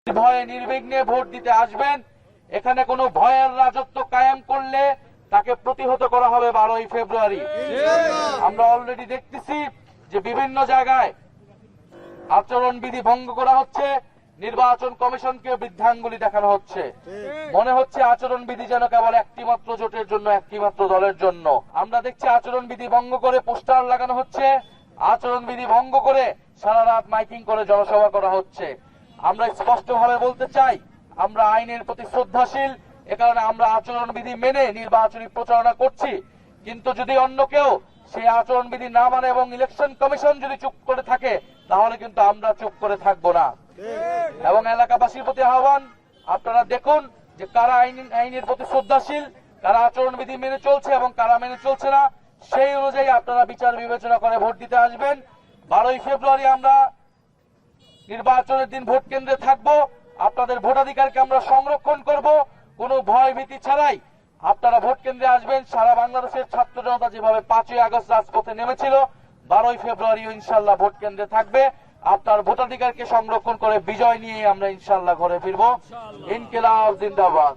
ভয়ে নির্বিঘ্নে ভোট দিতে আসবেন। এখানে কোনো ভয়ের রাজত্ব কায়েম করলে তাকে প্রতিহত করা হবে 12ই ফেব্রুয়ারি। আমরা অলরেডি দেখতেছি যে বিভিন্ন জায়গায় আচরণবিধি ভঙ্গ করা হচ্ছে, নির্বাচন কমিশনকে বৃদ্ধাঙ্গুলি দেখানো হচ্ছে। মনে হচ্ছে আচরণবিধি যেন কেবল একটি মাত্র জোটের জন্য, একটি মাত্র দলের জন্য। আমরা দেখছি আচরণবিধি ভঙ্গ করে পোস্টার লাগানো হচ্ছে, আচরণবিধি ভঙ্গ করে সারা রাত মাইকিং করে জনসভা করা হচ্ছে। আমরা স্পষ্টভাবে বলতে চাই, আমরা আইনের প্রতি শ্রদ্ধাশীল, এ কারণে আমরা আচরণবিধি মেনে নির্বাচনী প্রচারণা করছি। কিন্তু যদি অন্য কেউ সেই আচরণবিধি না মানে এবং ইলেকশন কমিশন যদি চুপ করে থাকে, তাহলে কিন্তু আমরা চুপ করে থাকবো না। এবং এলাকাবাসীর প্রতি আহ্বান, আপনারা দেখুন যে কারা আইনের প্রতি শ্রদ্ধাশীল, কারা আচরণবিধি মেনে চলছে এবং কারা মেনে চলছে না। সেই অনুযায়ী আপনারা বিচার বিবেচনা করে ভোট দিতে আসবেন। 12ই ফেব্রুয়ারি আমরা নির্বাচনের দিন ভোট কেন্দ্রে থাকবো। আপনাদের ভোটাধিকারকে আমরা সংরক্ষণ করব, কোনো ভয় ভীতি ছাড়াই আপনারা ভোট কেন্দ্রে আসবেন। সারা বাংলাদেশের ছাত্র জনতা যেভাবে 5ই আগস্ট রাজপথে নেমেছিল, 12ই ফেব্রুয়ারি ইনশাল্লাহ ভোট কেন্দ্রে থাকবে। আপনার ভোটাধিকারকে সংরক্ষণ করে বিজয় নিয়ে আমরা ইনশাল্লাহ ঘরে ফিরবো। ইনকিলাব জিন্দাবাদ।